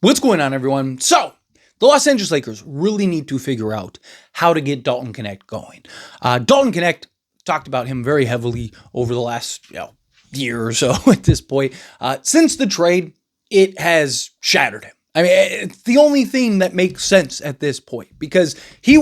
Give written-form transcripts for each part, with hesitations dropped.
What's going on, everyone? So, the Los Angeles Lakers really need to figure out how to get Dalton Connect going. Dalton Connect, talked about him very heavily over the last year or so at this point. Since the trade, it has shattered him. I mean, it's the only thing that makes sense at this point because he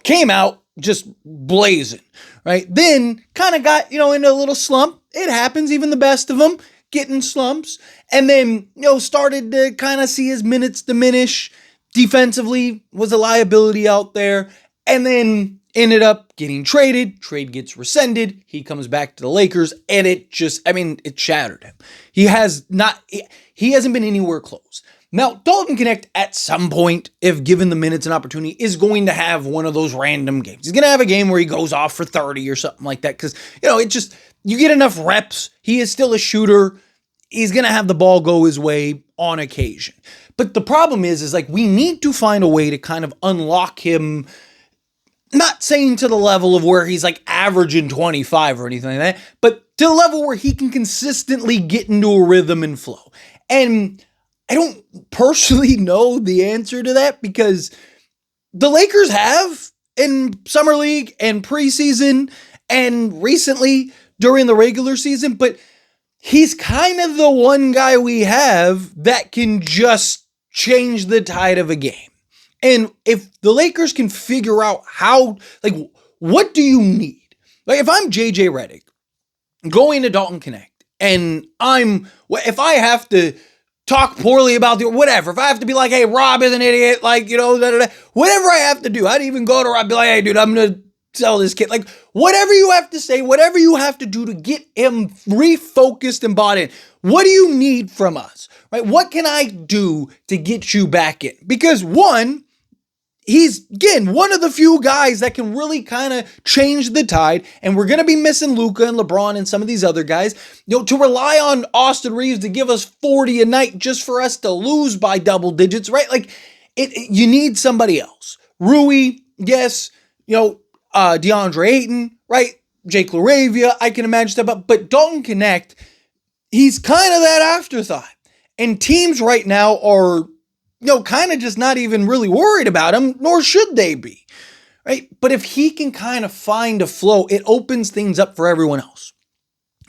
came out just blazing, right? Then kind of got, in a little slump. It happens, even the best of them get in slumps, and then, started to kind of see his minutes diminish. Defensively was a liability out there, and then ended up getting traded. Trade gets rescinded. He comes back to the Lakers, and it shattered him. He hasn't been anywhere close. Now, Dalton Connect, at some point, if given the minutes and opportunity, is going to have one of those random games. He's going to have a game where he goes off for 30 or something like that because, you get enough reps. He is still a shooter. He's going to have the ball go his way on occasion. But the problem is we need to find a way to kind of unlock him, not saying to the level of where he's averaging 25 or anything like that, but to the level where he can consistently get into a rhythm and flow. And I don't personally know the answer to that because the Lakers have in Summer League and preseason and recently during the regular season, but he's kind of the one guy we have that can just change the tide of a game. And if the Lakers can figure out how, what do you need? If I'm JJ Redick going to Dalton Connect and if I have to talk poorly about whatever, if I have to be like, hey, Rob is an idiot, whatever I have to do, I'd even go to Rob and be like, hey, dude, I'm going to tell this kid, whatever you have to say, whatever you have to do to get him refocused and bought in. What do you need from us, right? What can I do to get you back in? Because one, he's, again, one of the few guys that can really kind of change the tide, and we're going to be missing Luka and LeBron and some of these other guys, to rely on Austin Reeves to give us 40 a night just for us to lose by double digits, right? You need somebody else. Rui, yes, DeAndre Ayton, right? Jake LaRavia, I can imagine stuff, but Dalton Connect, he's kind of that afterthought. And teams right now are, kind of just not even really worried about him, nor should they be, right? But if he can kind of find a flow, it opens things up for everyone else.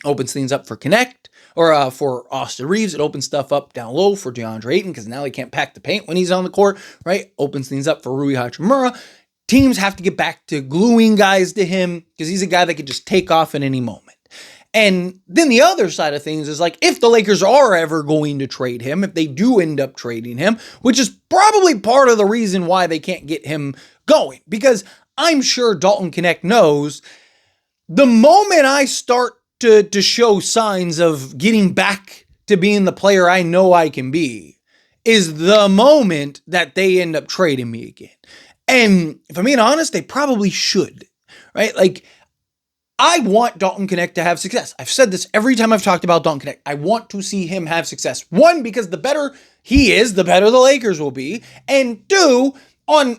Opens things up for Connect, or for Austin Reeves. It opens stuff up down low for DeAndre Ayton, because now he can't pack the paint when he's on the court, right? Opens things up for Rui Hachimura. Teams have to get back to gluing guys to him because he's a guy that could just take off at any moment. And then the other side of things is if the Lakers are ever going to trade him, if they do end up trading him, which is probably part of the reason why they can't get him going, because I'm sure Dalton Connect knows the moment I start to show signs of getting back to being the player I know I can be is the moment that they end up trading me again. And if I'm being honest, they probably should, right? I want Dalton Connect to have success. I've said this every time I've talked about Dalton Connect. I want to see him have success. One, because the better he is, the better the Lakers will be. And two, on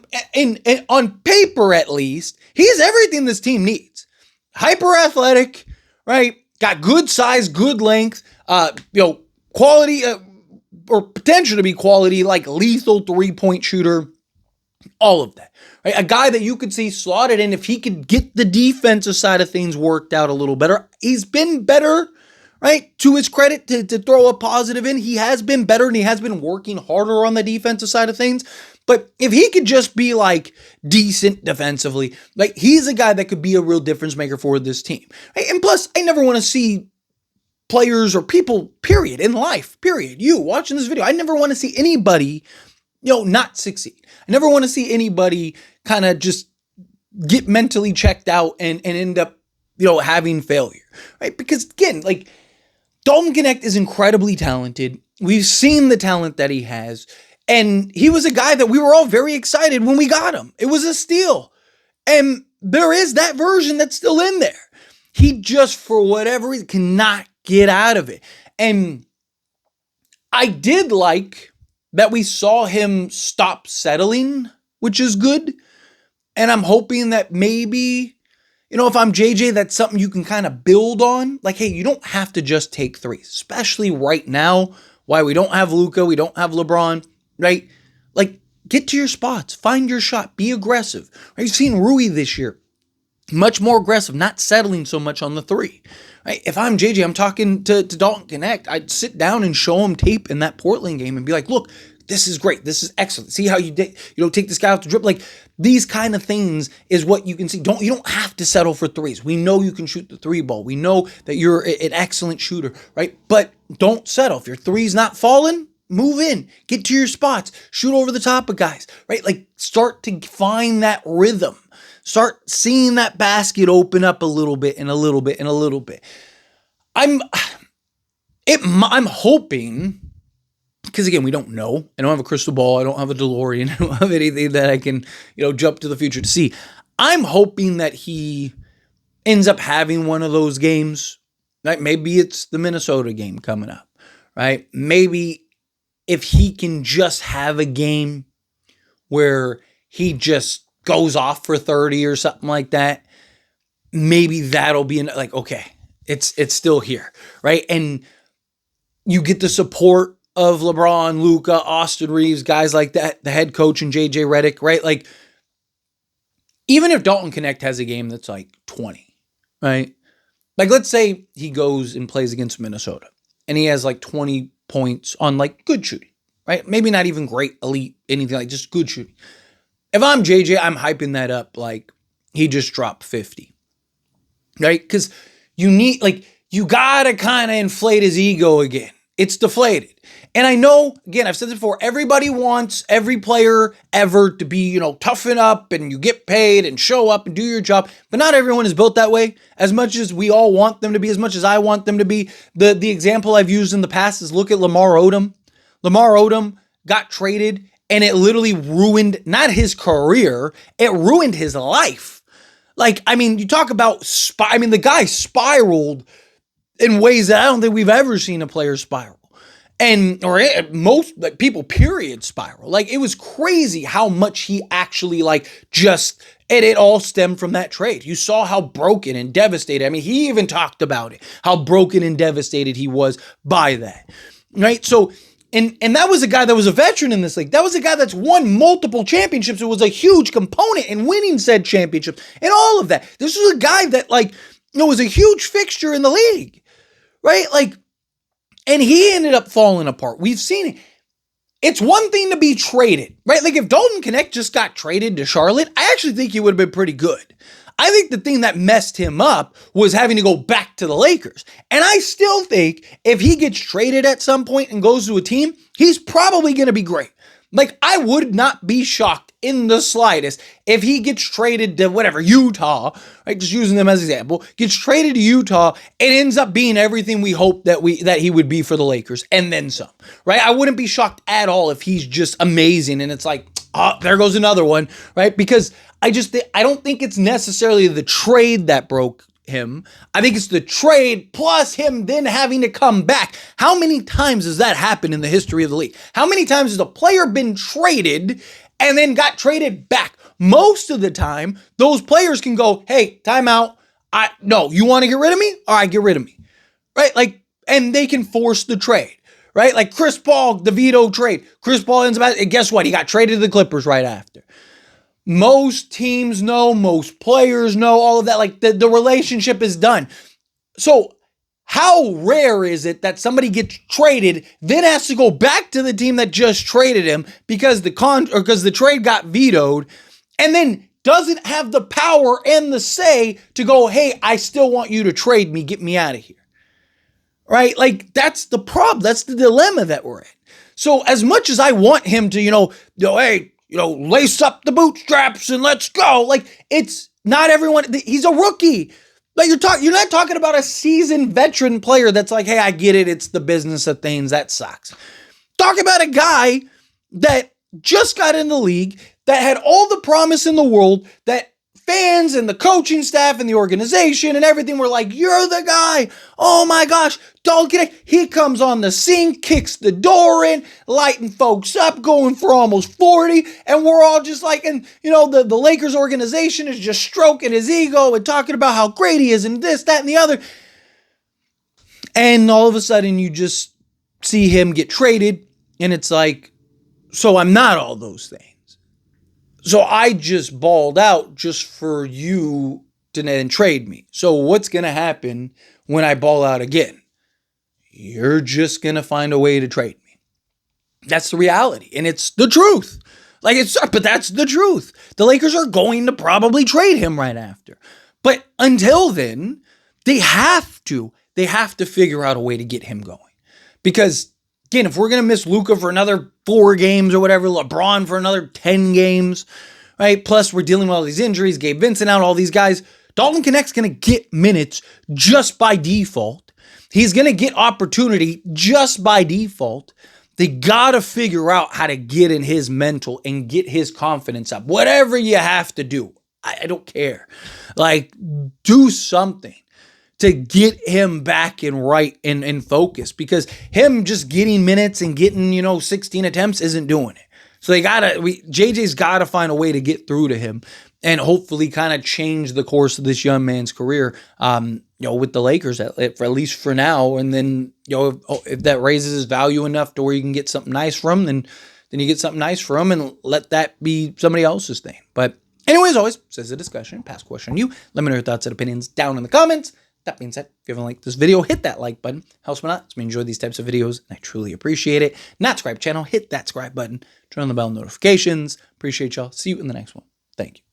paper at least, he's everything this team needs. Hyper athletic, right? Got good size, good length, quality, or potential to be quality, lethal 3-point shooter. All of that, right? A guy that you could see slotted in if he could get the defensive side of things worked out a little better. He's been better, right? To his credit, to throw a positive in, he has been better and he has been working harder on the defensive side of things. But if he could just be decent defensively, he's a guy that could be a real difference maker for this team. Right? And plus, I never want to see players or people, period, in life, period. You watching this video, I never want to see anybody not succeed. I never want to see anybody kind of just get mentally checked out and end up, having failure, right? Because again, Dalton Connect is incredibly talented. We've seen the talent that he has, and he was a guy that we were all very excited when we got him. It was a steal, and there is that version that's still in there. He just, for whatever reason, cannot get out of it. And I did that we saw him stop settling, which is good. And I'm hoping that maybe, if I'm JJ, that's something you can kind of build on. Hey, you don't have to just take threes, especially right now why we don't have Luka, we don't have LeBron, right? Like, get to your spots, find your shot, be aggressive. Right? You've seen Rui this year, much more aggressive, not settling so much on the three. Right? If I'm JJ, I'm talking to Dalton Connect, I'd sit down and show him tape in that Portland game and be like, look, this is great. This is excellent. See how you take this guy out the dribble. Like, these kind of things is what you can see. You don't have to settle for threes. We know you can shoot the three ball. We know that you're an excellent shooter, right? But don't settle. If your three's not falling, move in, get to your spots, shoot over the top of guys, right? Like, start to find that rhythm. Start seeing that basket open up a little bit and a little bit and a little bit. I'm hoping, because again, we don't know. I don't have a crystal ball. I don't have a DeLorean. I don't have anything that I can, jump to the future to see. I'm hoping that he ends up having one of those games. Right? Maybe it's the Minnesota game coming up, right? Maybe if he can just have a game where he just goes off for 30 or something like that, maybe that'll be like, okay, it's still here, right? And you get the support of LeBron, Luka, Austin Reeves, guys like that, the head coach and JJ Redick, right? Like, even if Dalton Connect has a game that's like 20, right? Like, let's say he goes and plays against Minnesota and he has like 20 points on like good shooting, right? Maybe not even great, elite, anything, like just good shooting. If I'm JJ, I'm hyping that up like he just dropped 50, right? Because you got to kind of inflate his ego again. It's deflated. And I know, again, I've said this before, everybody wants every player ever to be, toughen up and you get paid and show up and do your job. But not everyone is built that way. As much as we all want them to be, as much as I want them to be. The example I've used in the past is look at Lamar Odom. Lamar Odom got traded and it literally ruined not his career, it ruined his life. Like, I mean, you talk about, the guy spiraled in ways that I don't think we've ever seen a player spiral. Or most people, period, spiral. Like, it was crazy how much he actually it all stemmed from that trade. You saw how broken and devastated. I mean, he even talked about it, how broken and devastated he was by that, right? So, and that was a guy that was a veteran in this league. That was a guy that's won multiple championships. It was a huge component in winning said championship and all of that. This was a guy that was a huge fixture in the league, right? And he ended up falling apart. We've seen it. It's one thing to be traded, right? Like, if Dalton Connect just got traded to Charlotte, I actually think he would have been pretty good. I think the thing that messed him up was having to go back to the Lakers. And I still think if he gets traded at some point and goes to a team, he's probably going to be great. Like, I would not be shocked in the slightest if he gets traded to Utah, right? Just using them as an example, gets traded to Utah and ends up being everything we hoped that he would be for the Lakers and then some, right? I wouldn't be shocked at all if he's just amazing and it's like, oh, there goes another one, right? Because I don't think it's necessarily the trade that broke him. I think it's the trade plus him then having to come back. How many times has that happened in the history of the league? How many times has a player been traded and then got traded back? Most of the time, those players can go, hey, timeout. No, you want to get rid of me? All right, get rid of me. Right? And they can force the trade. Right? Like Chris Paul, the veto trade. Chris Paul ends up, and guess what? He got traded to the Clippers right after. Most teams know, most players know, all of that. The relationship is done. So how rare is it that somebody gets traded, then has to go back to the team that just traded him because the trade got vetoed, and then doesn't have the power and the say to go, hey, I still want you to trade me, get me out of here. Right? That's the problem. That's the dilemma that we're in. So as much as I want him to, hey, lace up the bootstraps and let's go. It's not everyone. He's a rookie. You're not talking about a seasoned veteran player that's like, hey, I get it. It's the business of things. That sucks. Talk about a guy that just got in the league, that had all the promise in the world, that fans and the coaching staff and the organization and everything were like, you're the guy. Oh my gosh, Dalton Knecht. He comes on the scene, kicks the door in, lighting folks up, going for almost 40. And we're all just the Lakers organization is just stroking his ego and talking about how great he is and this, that, and the other. And all of a sudden you just see him get traded, and it's like, so I'm not all those things. So I just balled out just for you to then trade me. So what's going to happen when I ball out again? You're just going to find a way to trade me. That's the reality. And it's the truth. But that's the truth. The Lakers are going to probably trade him right after. But until then, they have to figure out a way to get him going. Because, again, if we're going to miss Luka for another 4 games or whatever, LeBron for another 10 games, right? Plus, we're dealing with all these injuries, Gabe Vincent out, all these guys. Dalton Connect's going to get minutes just by default. He's going to get opportunity just by default. They got to figure out how to get in his mental and get his confidence up. Whatever you have to do. I don't care. Do something to get him back in right and focus, because him just getting minutes and getting, 16 attempts isn't doing it. So JJ's got to find a way to get through to him and hopefully kind of change the course of this young man's career, with the Lakers, at least for now. And then, if that raises his value enough to where you can get something nice from him, then you get something nice from him and let that be somebody else's thing. But anyway, as always, this is a discussion, past question on you. Let me know your thoughts and opinions down in the comments. That being said, if you haven't liked this video, hit that like button. Helps me out. It's me enjoy these types of videos, and I truly appreciate it. Not subscribe channel, hit that subscribe button. Turn on the bell notifications. Appreciate y'all. See you in the next one. Thank you.